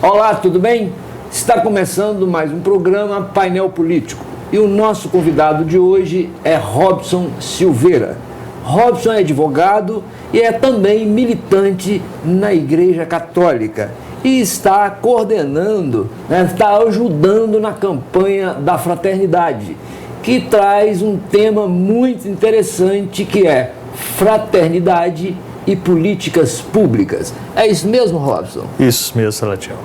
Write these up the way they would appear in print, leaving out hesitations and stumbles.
Olá, tudo bem? Está começando mais um programa Painel Político e o nosso convidado de hoje é Robson Silveira. Robson é advogado e é também militante na Igreja Católica e está coordenando, está ajudando na campanha da fraternidade, que traz um tema muito interessante que é fraternidade e políticas públicas. É isso mesmo, Robson? Isso mesmo, Salatiel.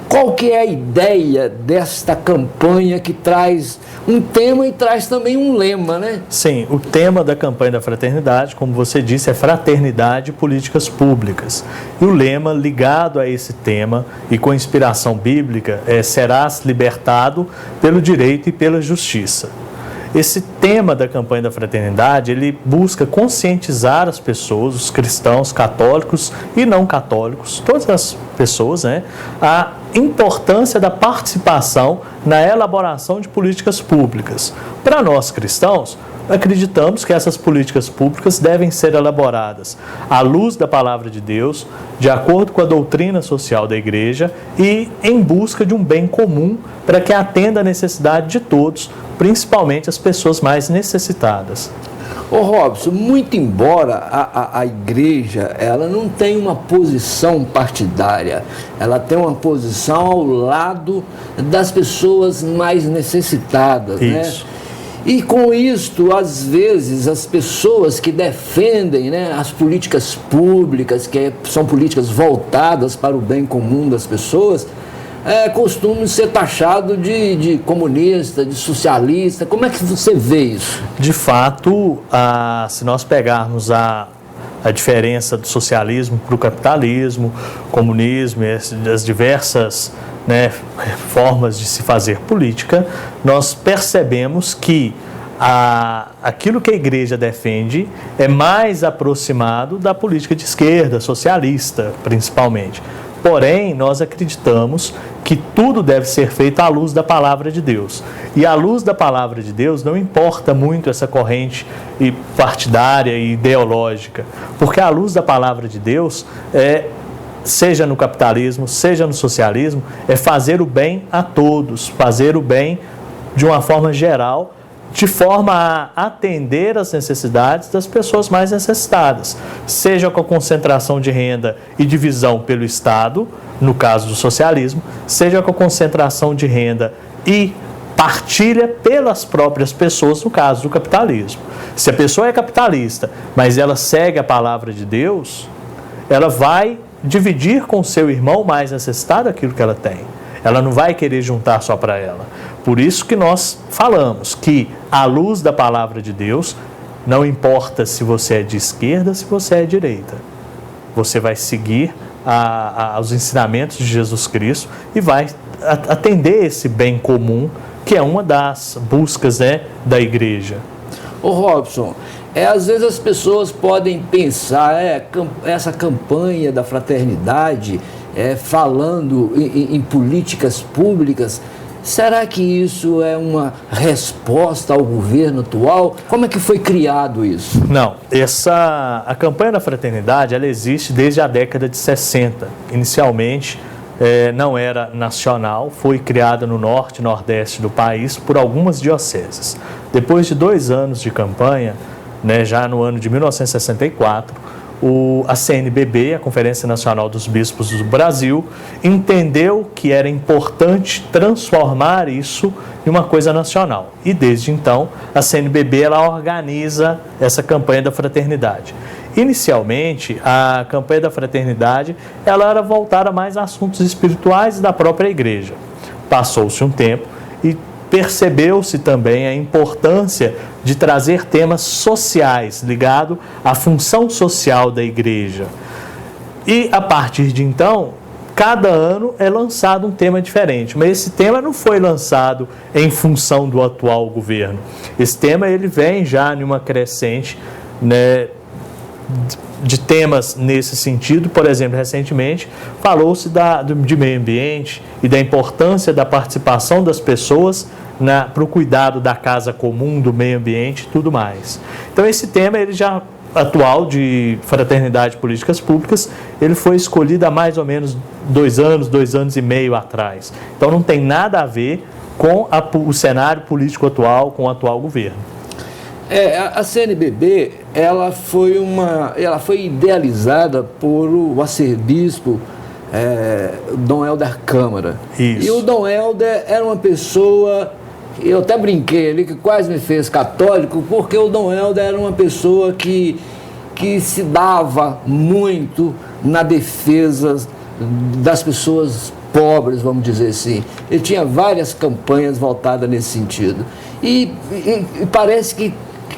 Qual que é a ideia desta campanha que traz um tema e traz também um lema, né? Sim, o tema da campanha da fraternidade, como você disse, é fraternidade e políticas públicas. E o lema ligado a esse tema e com inspiração bíblica é: serás libertado pelo direito e pela justiça. Esse tema da campanha da fraternidade, ele busca conscientizar as pessoas, os cristãos, católicos e não católicos, todas as pessoas, a importância da participação na elaboração de políticas públicas. Para nós cristãos, acreditamos que essas políticas públicas devem ser elaboradas à luz da palavra de Deus, de acordo com a doutrina social da igreja e em busca de um bem comum para que atenda à necessidade de todos, principalmente as pessoas mais necessitadas. Ô Robson, muito embora a igreja ela não tenha uma posição partidária, ela tem uma posição ao lado das pessoas mais necessitadas, Isso. né? E com isto, às vezes, as pessoas que defendem, as políticas públicas, que são políticas voltadas para o bem comum das pessoas, costumam ser taxados de comunista, de socialista. Como é que você vê isso? De fato, se nós pegarmos a diferença do socialismo para o capitalismo, comunismo, as diversas formas de se fazer política, nós percebemos que aquilo que a igreja defende é mais aproximado da política de esquerda, socialista, principalmente. Porém, nós acreditamos que tudo deve ser feito à luz da palavra de Deus. E à luz da palavra de Deus não importa muito essa corrente partidária e ideológica, porque à luz da palavra de Deus seja no capitalismo, seja no socialismo, é fazer o bem a todos, fazer o bem de uma forma geral, de forma a atender às necessidades das pessoas mais necessitadas, seja com a concentração de renda e divisão pelo Estado, no caso do socialismo, seja com a concentração de renda e partilha pelas próprias pessoas, no caso do capitalismo. Se a pessoa é capitalista, mas ela segue a palavra de Deus, ela vai dividir com o seu irmão mais necessitado aquilo que ela tem. Ela não vai querer juntar só para ela. Por isso que nós falamos que, à luz da palavra de Deus, não importa se você é de esquerda, se você é de direita. Você vai seguir os ensinamentos de Jesus Cristo e vai atender esse bem comum, que é uma das buscas da igreja. Ô Robson, às vezes as pessoas podem pensar, essa campanha da fraternidade, falando em políticas públicas, será que isso é uma resposta ao governo atual? Como é que foi criado isso? Não, a campanha da fraternidade, ela existe desde a década de 60. Inicialmente, não era nacional, foi criada no norte e nordeste do país por algumas dioceses. Depois de 2 anos de campanha, já no ano de 1964, a CNBB, a Conferência Nacional dos Bispos do Brasil, entendeu que era importante transformar isso em uma coisa nacional. E desde então, a CNBB ela organiza essa campanha da fraternidade. Inicialmente, a campanha da fraternidade ela era voltada mais a assuntos espirituais da própria igreja. Passou-se um tempo e percebeu-se também a importância de trazer temas sociais ligados à função social da igreja. E, a partir de então, cada ano é lançado um tema diferente, mas esse tema não foi lançado em função do atual governo. Esse tema ele vem já numa crescente, de temas nesse sentido. Por exemplo, recentemente falou-se de meio ambiente e da importância da participação das pessoas para o cuidado da casa comum, do meio ambiente e tudo mais. Então esse tema ele já atual de Fraternidade e Políticas Públicas, ele foi escolhido há mais ou menos 2 anos e meio atrás. Então não tem nada a ver com o cenário político atual, com o atual governo. A CNBB, ela foi idealizada por o arcebispo Dom Helder Câmara. Isso. E o Dom Helder era uma pessoa, eu até brinquei ali, que quase me fez católico, porque o Dom Helder era uma pessoa que se dava muito na defesa das pessoas pobres, vamos dizer assim. Ele tinha várias campanhas voltadas nesse sentido. E parece que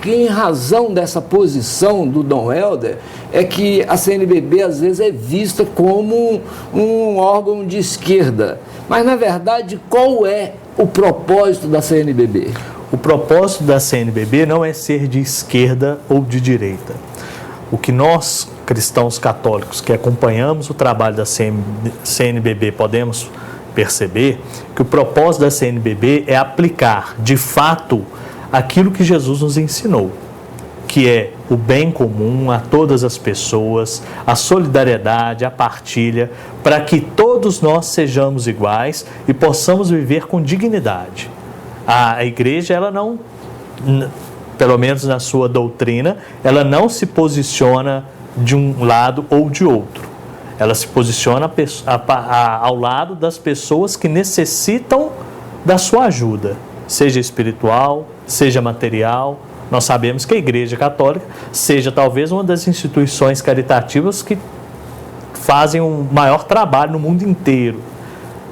em razão dessa posição do Dom Helder, é que a CNBB às vezes é vista como um órgão de esquerda. Mas, na verdade, qual é o propósito da CNBB? O propósito da CNBB não é ser de esquerda ou de direita. O que nós, cristãos católicos, que acompanhamos o trabalho da CNBB, podemos perceber que o propósito da CNBB é aplicar, de fato, aquilo que Jesus nos ensinou, que é o bem comum a todas as pessoas, a solidariedade, a partilha, para que todos nós sejamos iguais e possamos viver com dignidade. A igreja, ela não, pelo menos na sua doutrina, ela não se posiciona de um lado ou de outro. Ela se posiciona ao lado das pessoas que necessitam da sua ajuda, seja espiritual, seja material. Nós sabemos que a Igreja Católica seja talvez uma das instituições caritativas que fazem um maior trabalho no mundo inteiro,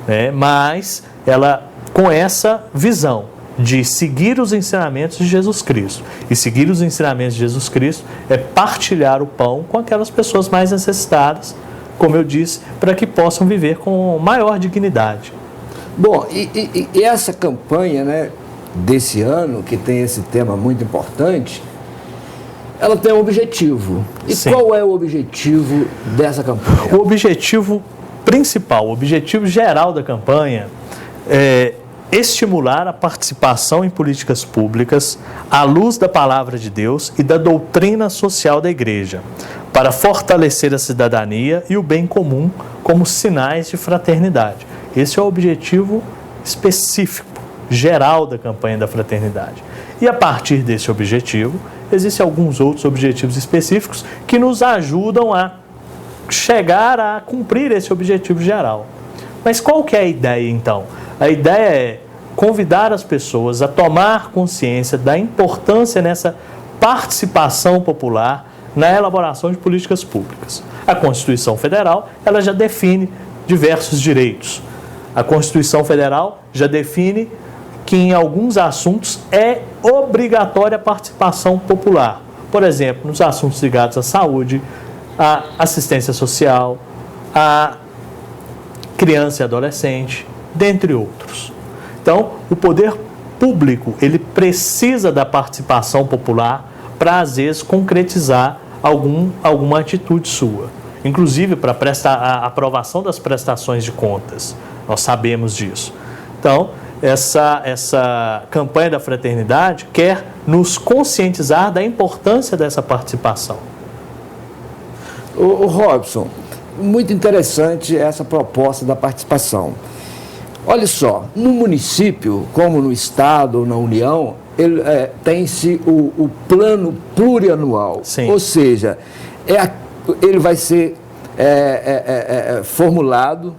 né? Mas ela, com essa visão de seguir os ensinamentos de Jesus Cristo, e seguir os ensinamentos de Jesus Cristo é partilhar o pão com aquelas pessoas mais necessitadas, como eu disse, para que possam viver com maior dignidade. Bom, e essa campanha, né, desse ano, que tem esse tema muito importante, ela tem um objetivo. E Sim. Qual é o objetivo dessa campanha? O objetivo principal, o objetivo geral da campanha é estimular a participação em políticas públicas à luz da palavra de Deus e da doutrina social da Igreja, para fortalecer a cidadania e o bem comum como sinais de fraternidade. Esse é o objetivo específico, geral da campanha da fraternidade. E a partir desse objetivo, existem alguns outros objetivos específicos que nos ajudam a chegar a cumprir esse objetivo geral. Mas qual que é a ideia, então? A ideia é convidar as pessoas a tomar consciência da importância nessa participação popular na elaboração de políticas públicas. A Constituição Federal, ela já define diversos direitos. A Constituição Federal já define que em alguns assuntos é obrigatória a participação popular. Por exemplo, nos assuntos ligados à saúde, à assistência social, à criança e adolescente, dentre outros. Então, o poder público, ele precisa da participação popular para, às vezes, concretizar alguma atitude sua. Inclusive, para a aprovação das prestações de contas. Nós sabemos disso. Então, essa campanha da fraternidade quer nos conscientizar da importância dessa participação. O Robson, muito interessante essa proposta da participação. Olha só, no município, como no estado ou na União, tem-se o plano plurianual. Sim. Ou seja, ele vai ser formulado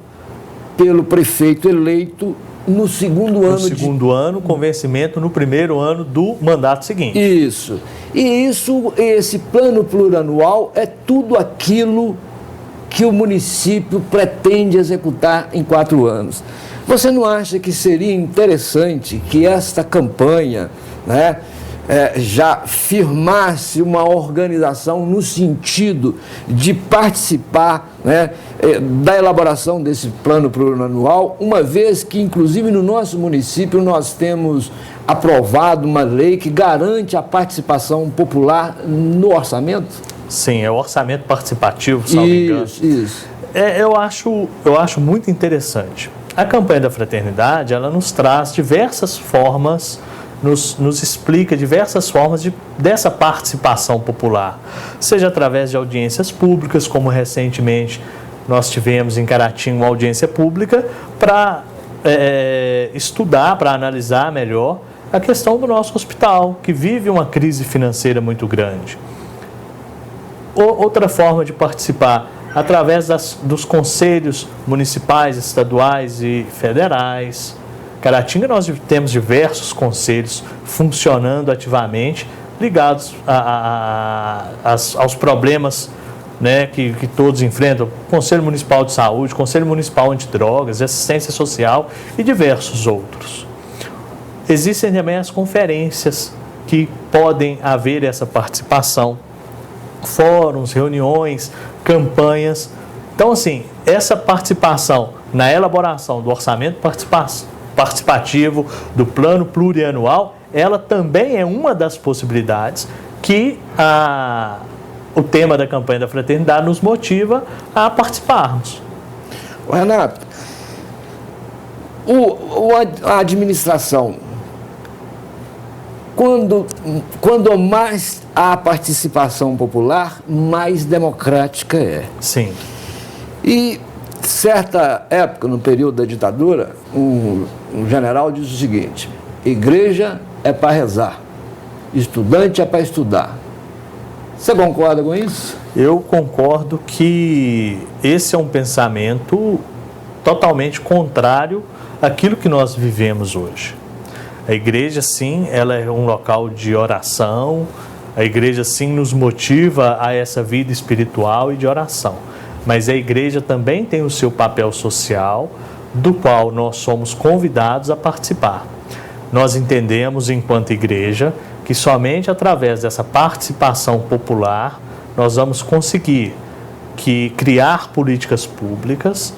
pelo prefeito eleito no segundo ano. No segundo ano, com vencimento no primeiro ano do mandato seguinte. Isso. E esse plano plurianual é tudo aquilo que o município pretende executar em 4 anos. Você não acha que seria interessante que esta campanha, né, já firmasse uma organização no sentido de participar, né, da elaboração desse plano plurianual, uma vez que, inclusive, no nosso município nós temos aprovado uma lei que garante a participação popular no orçamento? Sim, é o orçamento participativo, salvo engano. Isso. Eu acho muito interessante. A campanha da fraternidade, ela nos traz diversas formas nos explica diversas formas dessa participação popular, seja através de audiências públicas, como recentemente nós tivemos em Caratinga uma audiência pública para estudar, para analisar melhor a questão do nosso hospital, que vive uma crise financeira muito grande. Outra forma de participar, através dos conselhos municipais, estaduais e federais. Caratinga nós temos diversos conselhos funcionando ativamente, ligados aos problemas, né, que todos enfrentam. Conselho Municipal de Saúde, Conselho Municipal Antidrogas, de Assistência Social e diversos outros. Existem também as conferências que podem haver essa participação, fóruns, reuniões, campanhas. Então, assim, essa participação na elaboração do orçamento participativo, do plano plurianual, ela também é uma das possibilidades que o tema da campanha da fraternidade nos motiva a participarmos. Renato, a administração, quando mais há participação popular, mais democrática é. Sim. E, certa época, no período da ditadura, um general disse o seguinte: igreja é para rezar, estudante é para estudar. Você concorda com isso? Eu concordo que esse é um pensamento totalmente contrário àquilo que nós vivemos hoje. A igreja, sim, ela é um local de oração, a igreja, sim, nos motiva a essa vida espiritual e de oração. Mas a igreja também tem o seu papel social, do qual nós somos convidados a participar. Nós entendemos, enquanto igreja, que somente através dessa participação popular nós vamos conseguir criar políticas públicas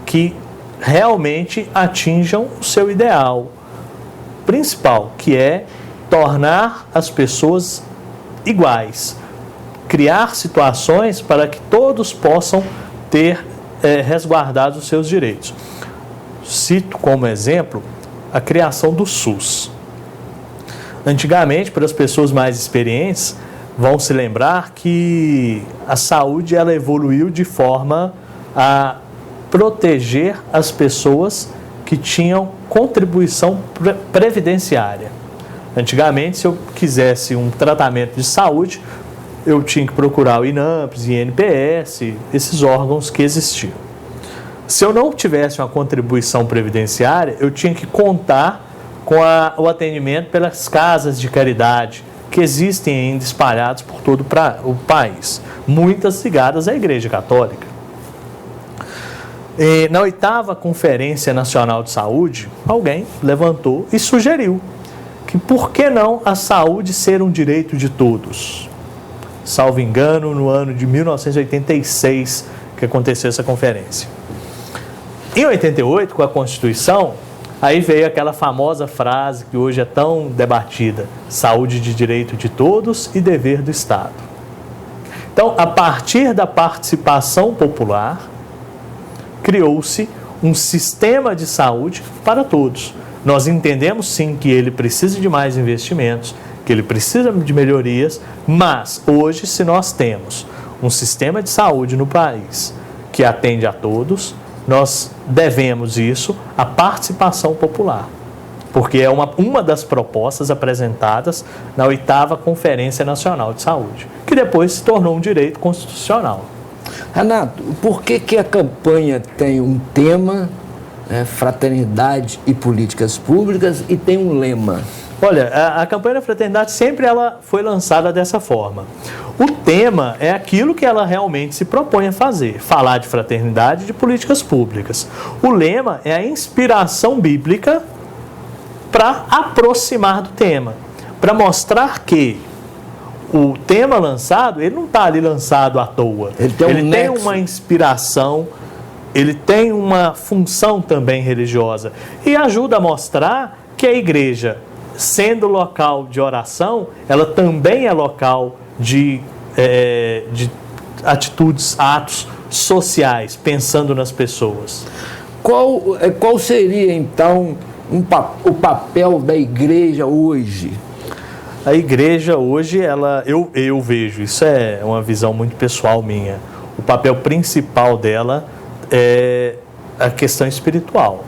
que realmente atinjam o seu ideal principal, que é tornar as pessoas iguais, criar situações para que todos possam ter resguardados os seus direitos. Cito como exemplo a criação do SUS. Antigamente, para as pessoas mais experientes, vão se lembrar que a saúde ela evoluiu de forma a proteger as pessoas que tinham contribuição previdenciária. Antigamente, se eu quisesse um tratamento de saúde, eu tinha que procurar o INAMPS, INPS, esses órgãos que existiam. Se eu não tivesse uma contribuição previdenciária, eu tinha que contar com o atendimento pelas casas de caridade, que existem ainda espalhados por todo o país, muitas ligadas à Igreja Católica. Na 8ª Conferência Nacional de Saúde, alguém levantou e sugeriu que por que não a saúde ser um direito de todos? Salvo engano, no ano de 1986 que aconteceu essa conferência. Em 88, com a Constituição, aí veio aquela famosa frase que hoje é tão debatida: saúde de direito de todos e dever do Estado. Então, a partir da participação popular, criou-se um sistema de saúde para todos. Nós entendemos sim que ele precisa de mais investimentos, que ele precisa de melhorias, mas hoje, se nós temos um sistema de saúde no país que atende a todos, nós devemos isso à participação popular, porque é uma das propostas apresentadas na 8ª Conferência Nacional de Saúde, que depois se tornou um direito constitucional. Renato, por que a campanha tem um tema, fraternidade e políticas públicas, e tem um lema? Olha, a campanha da fraternidade sempre ela foi lançada dessa forma. O tema é aquilo que ela realmente se propõe a fazer, falar de fraternidade e de políticas públicas. O lema é a inspiração bíblica para aproximar do tema, para mostrar que o tema lançado, ele não está ali lançado à toa. Ele tem uma inspiração, ele tem uma função também religiosa e ajuda a mostrar que a igreja, sendo local de oração, ela também é local de atitudes, atos sociais, pensando nas pessoas. Qual seria, então, o papel da igreja hoje? A igreja hoje, eu vejo, isso é uma visão muito pessoal minha, o papel principal dela é a questão espiritual.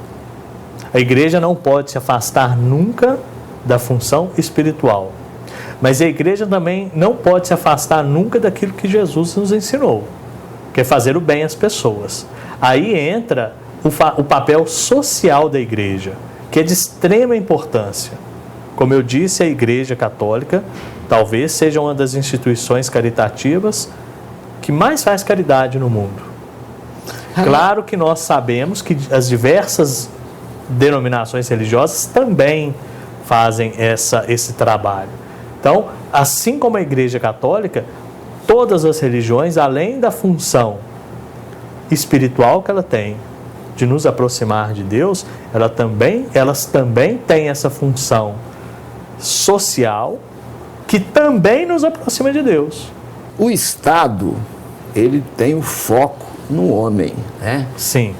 A igreja não pode se afastar nunca da função espiritual. Mas a igreja também não pode se afastar nunca daquilo que Jesus nos ensinou, que é fazer o bem às pessoas. Aí entra o papel social da igreja, que é de extrema importância. Como eu disse, a Igreja Católica talvez seja uma das instituições caritativas que mais faz caridade no mundo. Claro que nós sabemos que as diversas denominações religiosas também fazem esse trabalho. Então, assim como a Igreja Católica, todas as religiões, além da função espiritual que ela tem, de nos aproximar de Deus, elas também têm essa função social que também nos aproxima de Deus. O Estado, ele tem o foco no homem, né? Sim.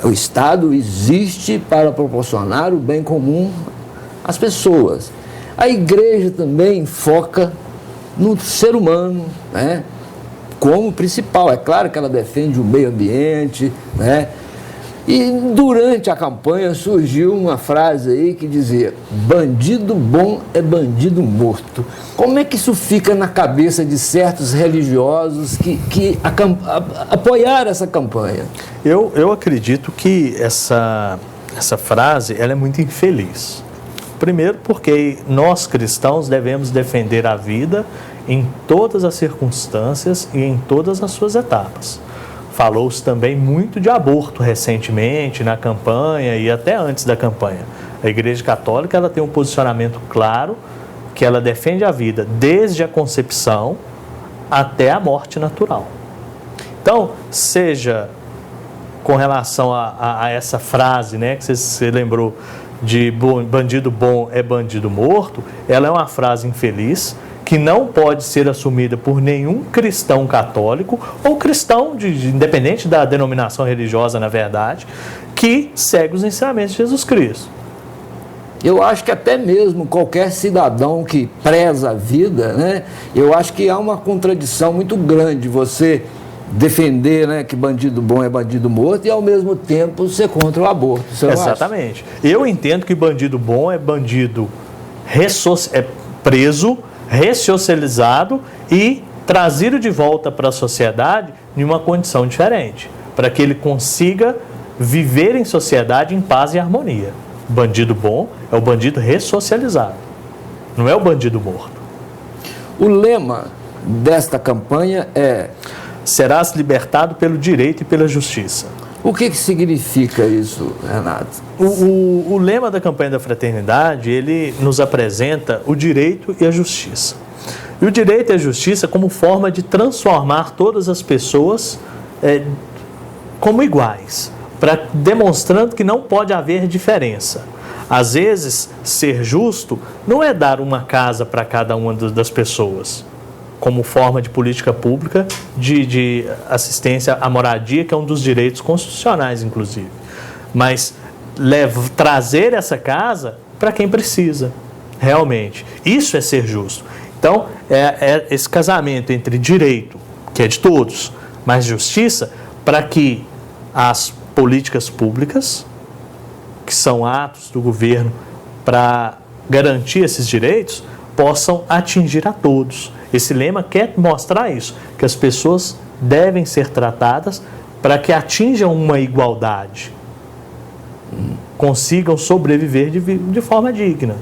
O Estado existe para proporcionar o bem comum às pessoas. A igreja também foca no ser humano, né? Como principal. É claro que ela defende o meio ambiente, né? E durante a campanha surgiu uma frase aí que dizia: bandido bom é bandido morto. Como é que isso fica na cabeça de certos religiosos que apoiaram essa campanha? Eu acredito que essa frase ela é muito infeliz. Primeiro porque nós cristãos devemos defender a vida em todas as circunstâncias e em todas as suas etapas. Falou-se também muito de aborto recentemente na campanha e até antes da campanha. A Igreja Católica ela tem um posicionamento claro que ela defende a vida desde a concepção até a morte natural. Então, seja com relação a essa frase, né, que você lembrou de bandido bom é bandido morto, ela é uma frase infeliz que não pode ser assumida por nenhum cristão católico ou cristão, independente da denominação religiosa, na verdade, que segue os ensinamentos de Jesus Cristo. Eu acho que até mesmo qualquer cidadão que preza a vida, né, eu acho que há uma contradição muito grande você defender, né, que bandido bom é bandido morto e ao mesmo tempo ser contra o aborto. Exatamente. Eu entendo que bandido bom é bandido preso, ressocializado e trazido de volta para a sociedade em uma condição diferente, para que ele consiga viver em sociedade em paz e harmonia. Bandido bom é o bandido ressocializado, não é o bandido morto. O lema desta campanha é: serás libertado pelo direito e pela justiça. O que significa isso, Renato? O lema da campanha da fraternidade, ele nos apresenta o direito e a justiça. E o direito e a justiça como forma de transformar todas as pessoas como iguais, demonstrando que não pode haver diferença. Às vezes, ser justo não é dar uma casa para cada uma das pessoas, como forma de política pública de assistência à moradia, que é um dos direitos constitucionais, inclusive. Mas trazer essa casa para quem precisa, realmente. Isso é ser justo. Então, é esse casamento entre direito, que é de todos, mas justiça, para que as políticas públicas, que são atos do governo para garantir esses direitos, possam atingir a todos. Esse lema quer mostrar isso, que as pessoas devem ser tratadas para que atinjam uma igualdade, consigam sobreviver de forma digna.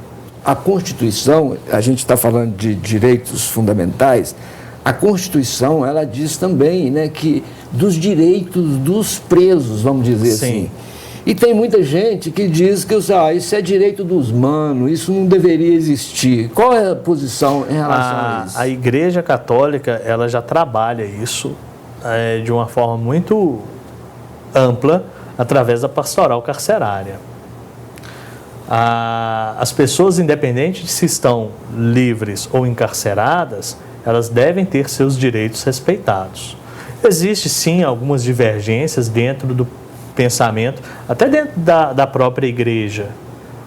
A Constituição, a gente está falando de direitos fundamentais, a Constituição, ela diz também, né, que dos direitos dos presos, vamos dizer assim. E tem muita gente que diz que isso é direito dos manos, isso não deveria existir. Qual é a posição em relação a isso? A Igreja Católica, ela já trabalha isso de uma forma muito ampla através da pastoral carcerária. As pessoas, independente de se estão livres ou encarceradas, elas devem ter seus direitos respeitados. Existe sim algumas divergências dentro do pensamento, até dentro da própria igreja,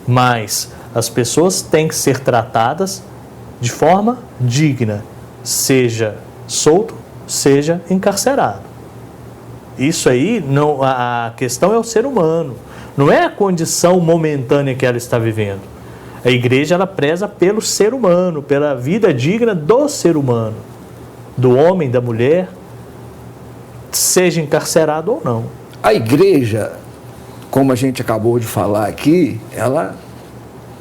mas as pessoas têm que ser tratadas de forma digna, seja solto, seja encarcerado. Isso aí, não, a questão é o ser humano, não é a condição momentânea que ela está vivendo. A igreja, ela preza pelo ser humano, pela vida digna do ser humano, do homem, da mulher, seja encarcerado ou não. A igreja, como a gente acabou de falar aqui, ela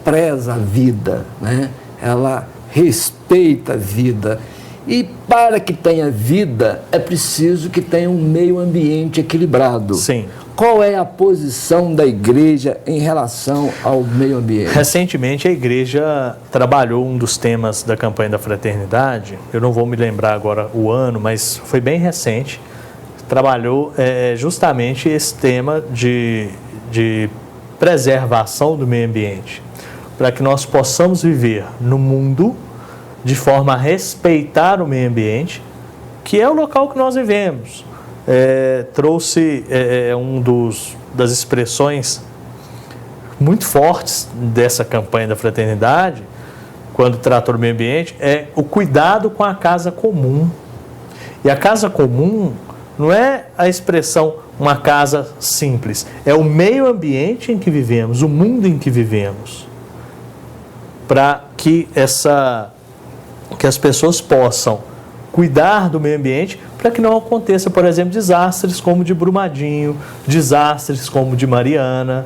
preza a vida, né? Ela respeita a vida. E para que tenha vida, é preciso que tenha um meio ambiente equilibrado. Sim. Qual é a posição da igreja em relação ao meio ambiente? Recentemente, a igreja trabalhou um dos temas da campanha da fraternidade, eu não vou me lembrar agora o ano, mas foi bem recente, trabalhou justamente esse tema de preservação do meio ambiente, para que nós possamos viver no mundo de forma a respeitar o meio ambiente, que é o local que nós vivemos. Trouxe das expressões muito fortes dessa campanha da fraternidade, quando tratou do meio ambiente, é o cuidado com a casa comum. E a casa comum não é a expressão uma casa simples, é o meio ambiente em que vivemos, o mundo em que vivemos, para que as pessoas possam cuidar do meio ambiente, para que não aconteça, por exemplo, desastres como o de Brumadinho, desastres como o de Mariana,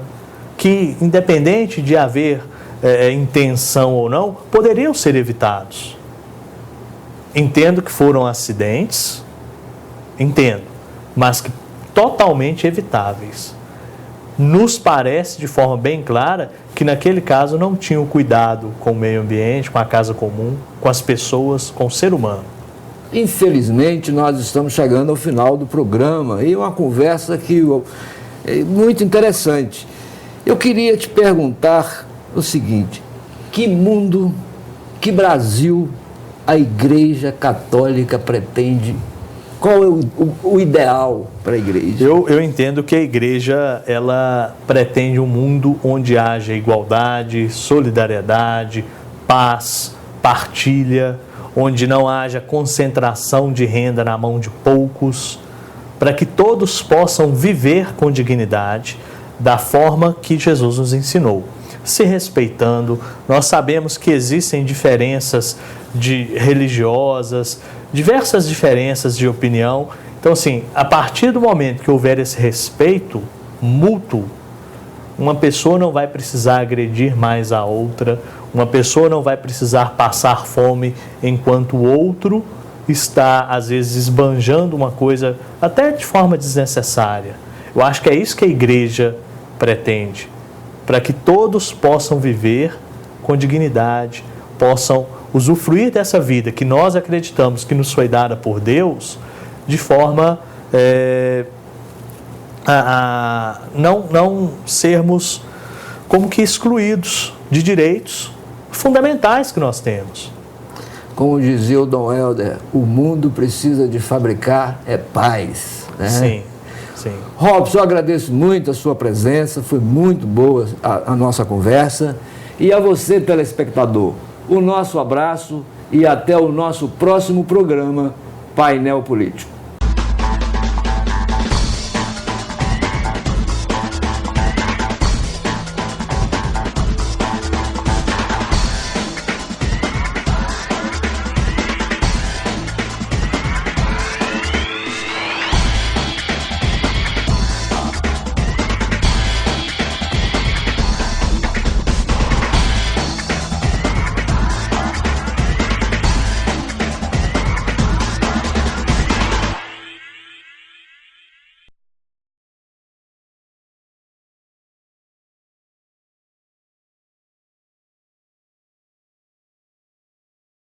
que, independente de haver intenção ou não, poderiam ser evitados. Entendo que foram acidentes, mas que totalmente evitáveis. Nos parece, de forma bem clara, que naquele caso não tinham cuidado com o meio ambiente, com a casa comum, com as pessoas, com o ser humano. Infelizmente, nós estamos chegando ao final do programa e uma conversa muito interessante. Eu queria te perguntar o seguinte: que mundo, que Brasil a Igreja Católica pretende? Qual é o ideal para a igreja? Eu entendo que a igreja, ela pretende um mundo onde haja igualdade, solidariedade, paz, partilha, onde não haja concentração de renda na mão de poucos, para que todos possam viver com dignidade da forma que Jesus nos ensinou, se respeitando. Nós sabemos que existem diferenças religiosas, diversas diferenças de opinião. Então, assim, a partir do momento que houver esse respeito mútuo, uma pessoa não vai precisar agredir mais a outra, uma pessoa não vai precisar passar fome enquanto o outro está, às vezes, esbanjando uma coisa até de forma desnecessária. Eu acho que é isso que a igreja pretende, para que todos possam viver com dignidade, possam usufruir dessa vida que nós acreditamos que nos foi dada por Deus, de forma a não sermos como que excluídos de direitos fundamentais que nós temos. Como dizia o Dom Helder, o mundo precisa de fabricar paz, né? Sim, sim. Robson, eu agradeço muito a sua presença, foi muito boa a nossa conversa. E a você, telespectador, o nosso abraço e até o nosso próximo programa Painel Político.